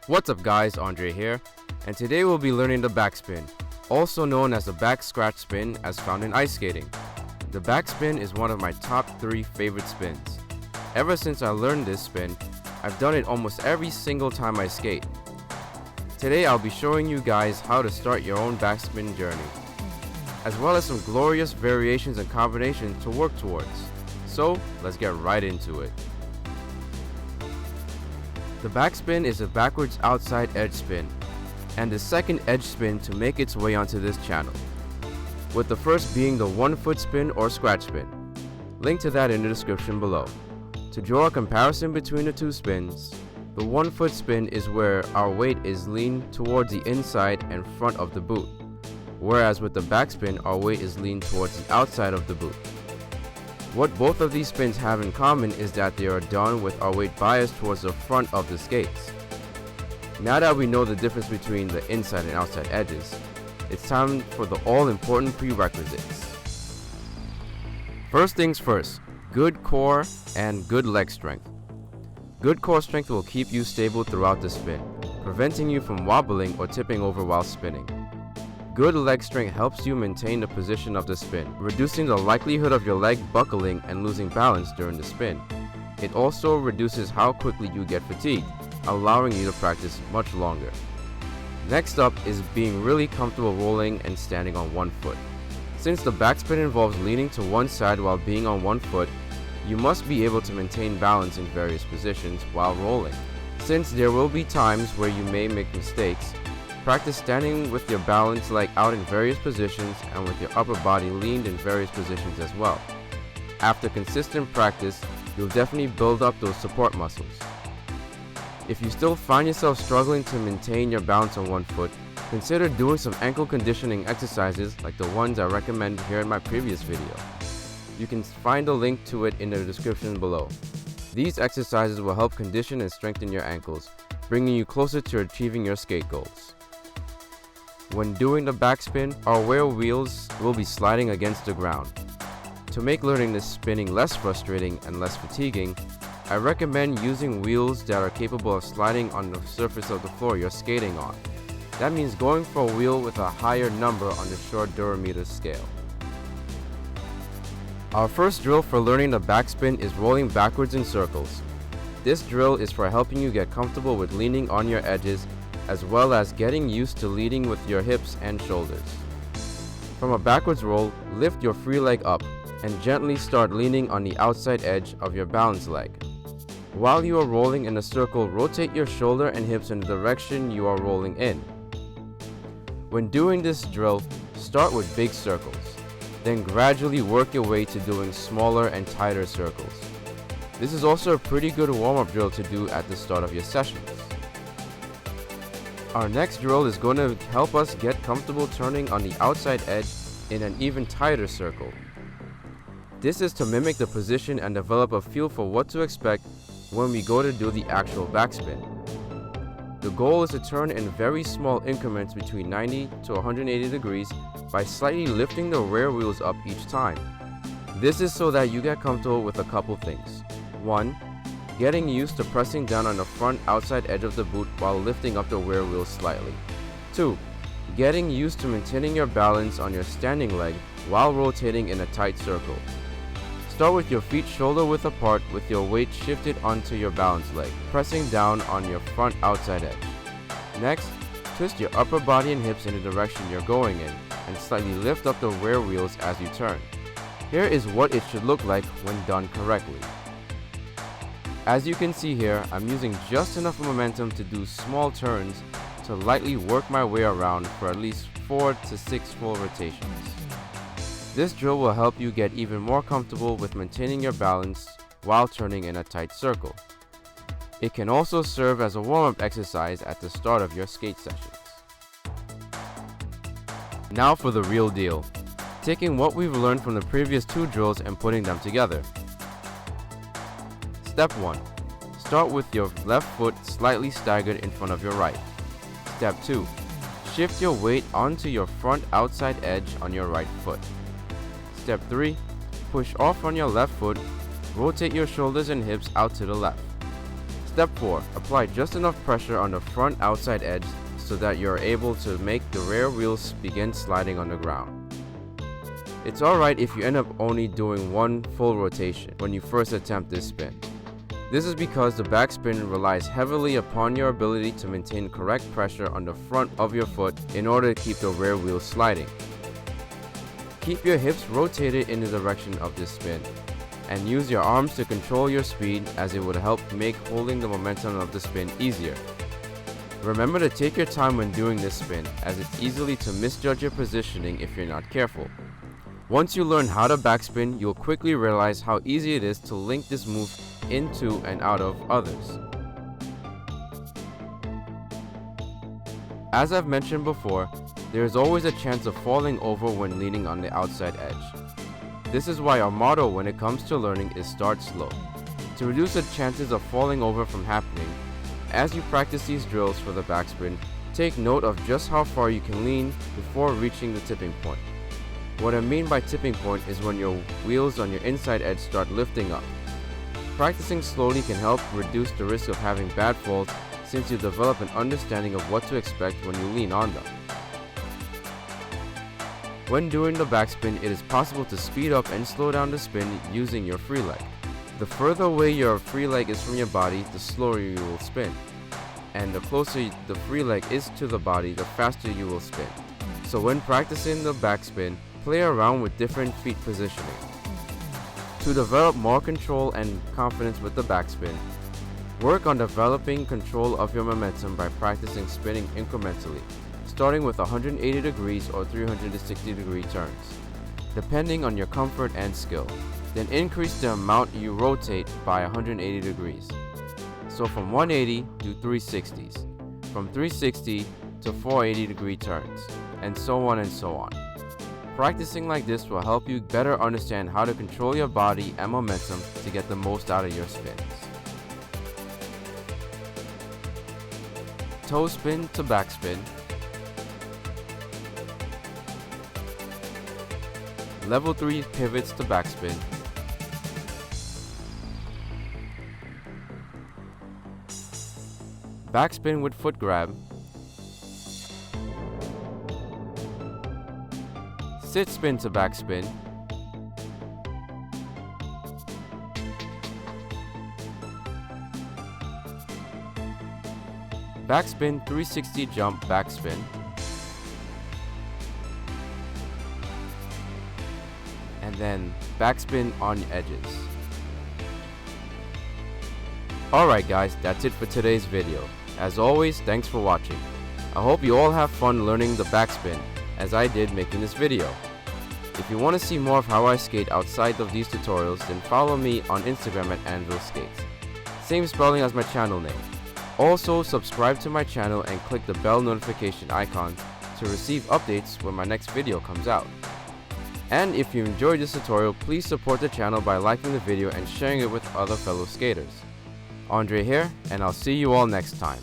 What's up guys, Andre here, and today we'll be learning the backspin, also known as the back scratch spin as found in ice skating. The backspin is one of my top 3 favorite spins. Ever since I learned this spin, I've done it almost every single time I skate. Today I'll be showing you guys how to start your own backspin journey, as well as some glorious variations and combinations to work towards. So let's get right into it. The backspin is a backwards outside edge spin, and the second edge spin to make its way onto this channel, with the first being the 1-foot spin or scratch spin. Link to that in the description below. To draw a comparison between the two spins, the 1-foot spin is where our weight is leaned towards the inside and front of the boot, whereas with the backspin our weight is leaned towards the outside of the boot. What both of these spins have in common is that they are done with our weight biased towards the front of the skates. Now that we know the difference between the inside and outside edges, it's time for the all-important prerequisites. First things first, good core and good leg strength. Good core strength will keep you stable throughout the spin, preventing you from wobbling or tipping over while spinning. Good leg strength helps you maintain the position of the spin, reducing the likelihood of your leg buckling and losing balance during the spin. It also reduces how quickly you get fatigued, allowing you to practice much longer. Next up is being really comfortable rolling and standing on one foot. Since the backspin involves leaning to one side while being on one foot, you must be able to maintain balance in various positions while rolling. Since there will be times where you may make mistakes, practice standing with your balance leg out in various positions and with your upper body leaned in various positions as well. After consistent practice, you'll definitely build up those support muscles. If you still find yourself struggling to maintain your balance on one foot, consider doing some ankle conditioning exercises like the ones I recommend here in my previous video. You can find a link to it in the description below. These exercises will help condition and strengthen your ankles, bringing you closer to achieving your skate goals. When doing the backspin, our rear wheels will be sliding against the ground. To make learning this spinning less frustrating and less fatiguing, I recommend using wheels that are capable of sliding on the surface of the floor you're skating on. That means going for a wheel with a higher number on the short Durameter scale. Our first drill for learning the backspin is rolling backwards in circles. This drill is for helping you get comfortable with leaning on your edges, as well as getting used to leading with your hips and shoulders. From a backwards roll, lift your free leg up and gently start leaning on the outside edge of your balance leg. While you are rolling in a circle, rotate your shoulder and hips in the direction you are rolling in. When doing this drill, start with big circles, then gradually work your way to doing smaller and tighter circles. This is also a pretty good warm-up drill to do at the start of your sessions. Our next drill is going to help us get comfortable turning on the outside edge in an even tighter circle. This is to mimic the position and develop a feel for what to expect when we go to do the actual backspin. The goal is to turn in very small increments between 90 to 180 degrees by slightly lifting the rear wheels up each time. This is so that you get comfortable with a couple things. 1. Getting used to pressing down on the front outside edge of the boot while lifting up the rear wheels slightly. 2. Getting used to maintaining your balance on your standing leg while rotating in a tight circle. Start with your feet shoulder width apart with your weight shifted onto your balance leg, pressing down on your front outside edge. Next, twist your upper body and hips in the direction you're going in and slightly lift up the rear wheels as you turn. Here is what it should look like when done correctly. As you can see here, I'm using just enough momentum to do small turns to lightly work my way around for at least 4 to 6 full rotations. This drill will help you get even more comfortable with maintaining your balance while turning in a tight circle. It can also serve as a warm-up exercise at the start of your skate sessions. Now for the real deal, taking what we've learned from the previous 2 drills and putting them together. Step 1. Start with your left foot slightly staggered in front of your right. Step 2. Shift your weight onto your front outside edge on your right foot. Step 3. Push off on your left foot, rotate your shoulders and hips out to the left. Step 4. Apply just enough pressure on the front outside edge so that you are able to make the rear wheels begin sliding on the ground. It's alright if you end up only doing one full rotation when you first attempt this spin. This is because the backspin relies heavily upon your ability to maintain correct pressure on the front of your foot in order to keep the rear wheels sliding. Keep your hips rotated in the direction of this spin, and use your arms to control your speed, as it would help make holding the momentum of the spin easier. Remember to take your time when doing this spin, as it's easily to misjudge your positioning if you're not careful. Once you learn how to backspin, you'll quickly realize how easy it is to link this move into and out of others. As I've mentioned before, there is always a chance of falling over when leaning on the outside edge. This is why our motto when it comes to learning is start slow. To reduce the chances of falling over from happening, as you practice these drills for the backspin, take note of just how far you can lean before reaching the tipping point. What I mean by tipping point is when your wheels on your inside edge start lifting up. Practicing slowly can help reduce the risk of having bad falls, since you develop an understanding of what to expect when you lean on them. When doing the backspin, it is possible to speed up and slow down the spin using your free leg. The further away your free leg is from your body, the slower you will spin. And the closer the free leg is to the body, the faster you will spin. So when practicing the backspin, play around with different feet positioning. To develop more control and confidence with the backspin, work on developing control of your momentum by practicing spinning incrementally, starting with 180 degrees or 360 degree turns, depending on your comfort and skill. Then increase the amount you rotate by 180 degrees. So from 180 to 360s, from 360 to 480 degree turns, and so on and so on. Practicing like this will help you better understand how to control your body and momentum to get the most out of your spins. Toe spin to backspin. Level 3 pivots to backspin. Backspin with foot grab. Sit spin to backspin. Backspin 360 jump backspin. And then backspin on edges. Alright guys, that's it for today's video. As always, thanks for watching. I hope you all have fun learning the backspin, as I did making this video. If you want to see more of how I skate outside of these tutorials, then follow me on Instagram at Andvilsk8s. Same spelling as my channel name. Also, subscribe to my channel and click the bell notification icon to receive updates when my next video comes out. And if you enjoyed this tutorial, please support the channel by liking the video and sharing it with other fellow skaters. Andre here, and I'll see you all next time.